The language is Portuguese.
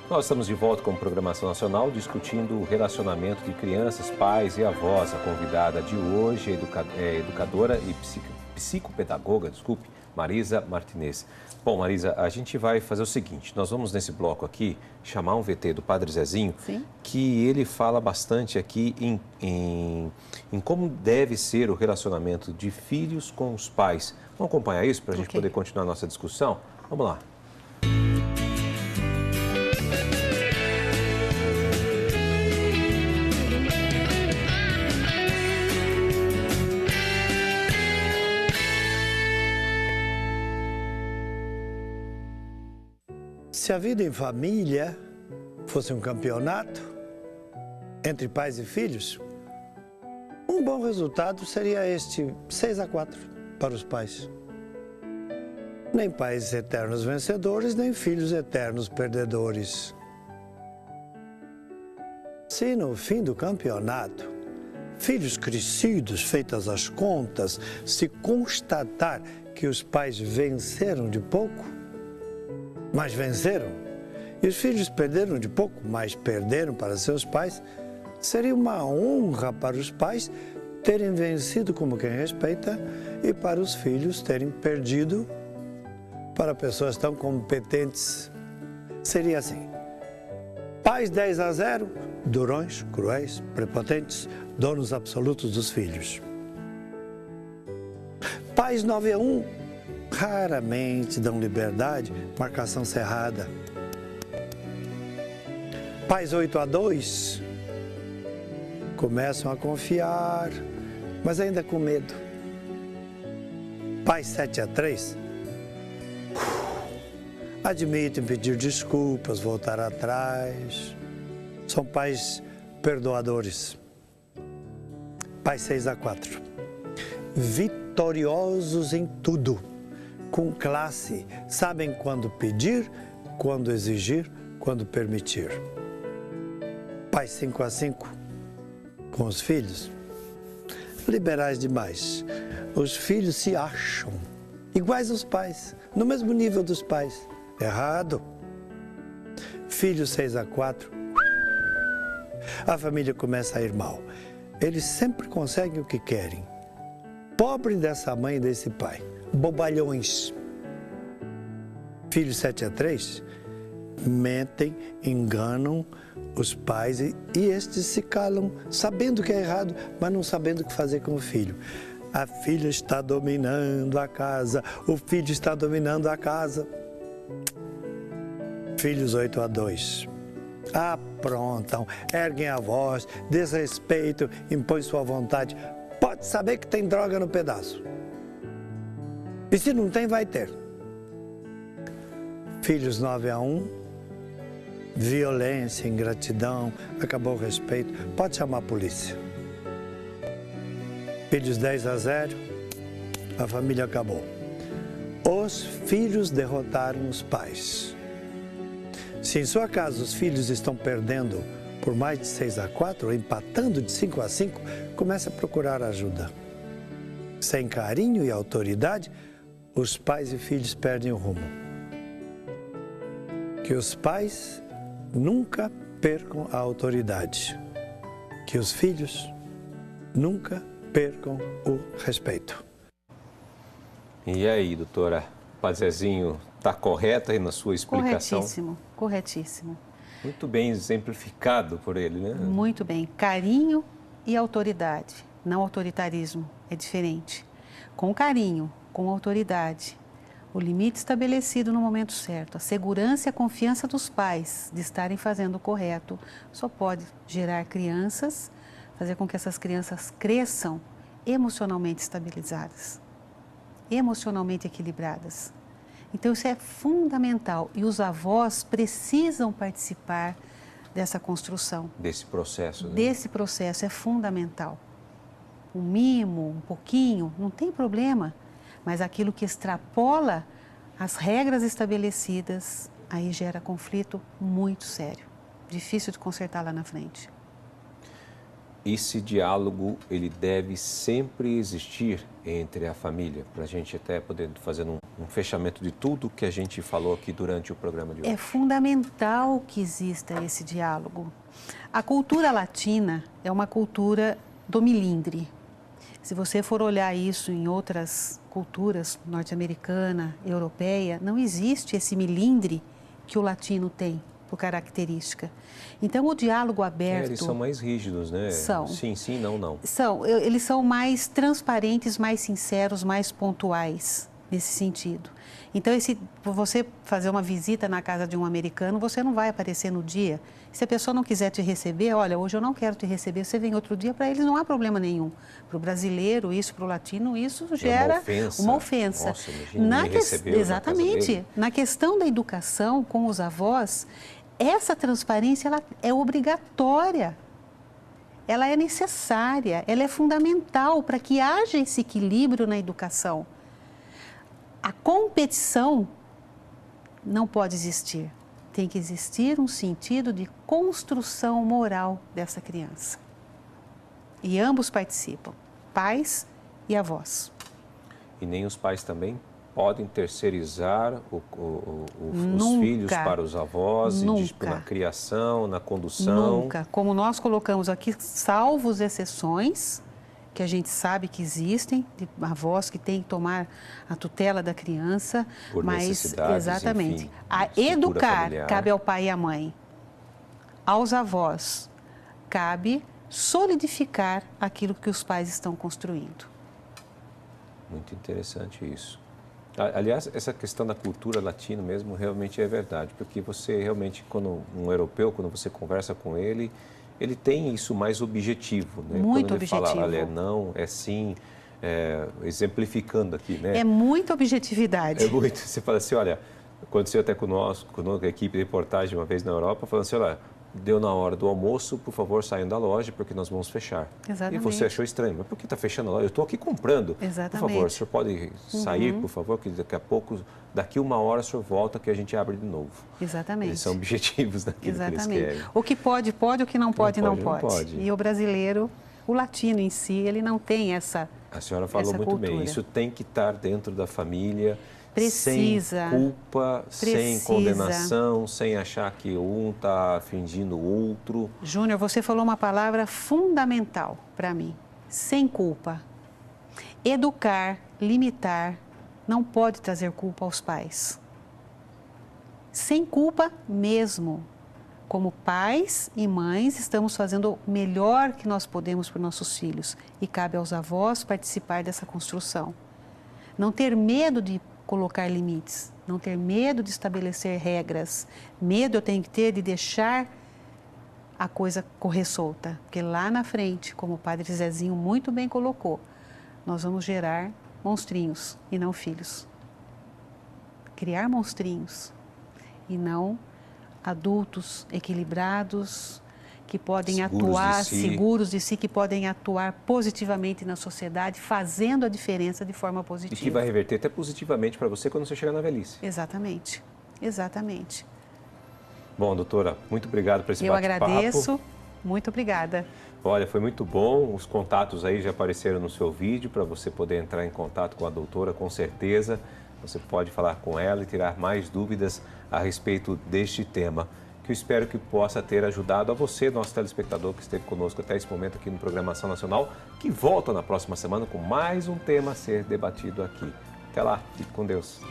Nós estamos de volta com Programação Nacional, discutindo o relacionamento de crianças, pais e avós. A convidada de hoje é educadora e psicopedagoga, Marisa Martinez. Bom, Marisa, a gente vai fazer o seguinte, nós vamos nesse bloco aqui chamar um VT do Padre Zezinho, Sim. Que ele fala bastante aqui em como deve ser o relacionamento de filhos com os pais. Vamos acompanhar isso para a gente poder continuar a nossa discussão? Vamos lá. Se a vida em família fosse um campeonato entre pais e filhos, um bom resultado seria este 6-4 para os pais. Nem pais eternos vencedores, nem filhos eternos perdedores. Se no fim do campeonato, filhos crescidos, feitas as contas, se constatar que os pais venceram de pouco, mas venceram, e os filhos perderam de pouco, mas perderam para seus pais, seria uma honra para os pais terem vencido como quem respeita e para os filhos terem perdido para pessoas tão competentes. Seria assim: pais 10-0, durões, cruéis, prepotentes, donos absolutos dos filhos. Pais 9-1, raramente dão liberdade, marcação cerrada. Pais 8-2 começam a confiar, mas ainda com medo. Pais 7-3 admitem pedir desculpas, voltar atrás. São pais perdoadores. Pais 6-4 vitoriosos em tudo, com classe, sabem quando pedir, quando exigir, quando permitir. Pais 5-5 com os filhos, liberais demais. Os filhos se acham iguais aos pais, no mesmo nível dos pais. Errado. Filhos 6-4, a família começa a ir mal. Eles sempre conseguem o que querem. Pobre dessa mãe e desse pai. Bobalhões. Filhos 7-3 mentem, enganam os pais e estes se calam, sabendo que é errado, mas não sabendo o que fazer com o filho. A filha está dominando a casa, o filho está dominando a casa. Filhos 8-2 aprontam, erguem a voz, desrespeitam, impõem sua vontade. Pode saber que tem droga no pedaço. E se não tem, vai ter. Filhos 9-1, violência, ingratidão, acabou o respeito, pode chamar a polícia. Filhos 10-0, a família acabou. Os filhos derrotaram os pais. Se em sua casa os filhos estão perdendo por mais de 6-4, ou empatando de 5-5, comece a procurar ajuda. Sem carinho e autoridade, os pais e filhos perdem o rumo. Que os pais nunca percam a autoridade. Que os filhos nunca percam o respeito. E aí, doutora, Padre Zezinho, está correto aí na sua explicação? Corretíssimo, corretíssimo. Muito bem exemplificado por ele, né? Muito bem. Carinho e autoridade, não autoritarismo, é diferente. Com carinho, com autoridade, o limite estabelecido no momento certo, a segurança e a confiança dos pais de estarem fazendo o correto, só pode gerar crianças, fazer com que essas crianças cresçam emocionalmente estabilizadas, emocionalmente equilibradas. Então isso é fundamental e os avós precisam participar dessa construção. Desse processo, né? Desse processo é fundamental. Um mimo, um pouquinho, não tem problema, mas aquilo que extrapola as regras estabelecidas, aí gera conflito muito sério, difícil de consertar lá na frente. esse diálogo, ele deve sempre existir entre a família, para a gente até poder fazer um fechamento de tudo que a gente falou aqui durante o programa de hoje. É fundamental que exista esse diálogo. A cultura latina é uma cultura do milindre. Se você for olhar isso em outras culturas, norte-americana, europeia, não existe esse milindre que o latino tem por característica. Então, o diálogo aberto... Eles são mais rígidos, né? São. Sim, sim, não, não. Eles são mais transparentes, mais sinceros, mais pontuais nesse sentido. Então, você fazer uma visita na casa de um americano, você não vai aparecer no dia. Se a pessoa não quiser te receber, olha, hoje eu não quero te receber, você vem outro dia, para eles não há problema nenhum. Para o brasileiro, isso, para o latino, isso gera uma ofensa. Nossa, imagina, me recebeu exatamente. Na questão da educação com os avós, essa transparência ela é obrigatória. Ela é necessária, ela é fundamental para que haja esse equilíbrio na educação. A competição não pode existir. Tem que existir um sentido de construção moral dessa criança. E ambos participam, pais e avós. E nem os pais também podem terceirizar os filhos para os avós, na criação, na condução? Nunca. Como nós colocamos aqui, salvo as exceções, que a gente sabe que existem, de avós que têm que tomar a tutela da criança, por mas necessidades, exatamente. Enfim, a educar familiar. cabe ao pai e à mãe. Aos avós cabe solidificar aquilo que os pais estão construindo. Muito interessante isso. Aliás, essa questão da cultura latina mesmo realmente é verdade, porque você realmente, quando um europeu, quando você conversa com ele tem isso mais objetivo, né? Muito quando ele objetivo. fala, olha, é não, é sim, exemplificando aqui, né? É muita objetividade. É muito. Você fala assim, olha, aconteceu até conosco, a equipe de reportagem uma vez na Europa, falando assim, olha, deu na hora do almoço, por favor, saiam da loja, porque nós vamos fechar. Exatamente. E você achou estranho, mas por que está fechando a loja? Eu estou aqui comprando. Exatamente. Por favor, o senhor pode sair, por favor, que daqui a pouco, daqui uma hora o senhor volta que a gente abre de novo. Exatamente. Eles são objetivos daquilo que eles querem. O que pode, pode, o que não pode, não pode. E E o brasileiro, o latino em si, ele não tem essa A senhora falou muito cultura. bem, isso tem que estar dentro da família, Precisa. sem culpa, sem condenação, sem achar que um está fingindo o outro. Júnior, você falou uma palavra fundamental para mim, sem culpa. Educar, limitar, não pode trazer culpa aos pais. Sem culpa mesmo. Como pais e mães, estamos fazendo o melhor que nós podemos para os nossos filhos. E cabe aos avós participar dessa construção. Não ter medo de colocar limites, não ter medo de estabelecer regras. Medo eu tenho que ter de deixar a coisa correr solta. Porque lá na frente, como o padre Zezinho muito bem colocou, nós vamos gerar monstrinhos e não filhos. Criar monstrinhos e não adultos equilibrados, que podem seguros de si, que podem atuar positivamente na sociedade, fazendo a diferença de forma positiva. E que vai reverter até positivamente para você quando você chegar na velhice. Exatamente, exatamente. Bom, doutora, muito obrigado por esse bate-papo. Eu agradeço, muito obrigada. Olha, foi muito bom, os contatos aí já apareceram no seu vídeo para você poder entrar em contato com a doutora, com certeza. Você pode falar com ela e tirar mais dúvidas a respeito deste tema, que eu espero que possa ter ajudado a você, nosso telespectador que esteve conosco até esse momento aqui no Programação Nacional, que volta na próxima semana com mais um tema a ser debatido aqui. Até lá, fique com Deus.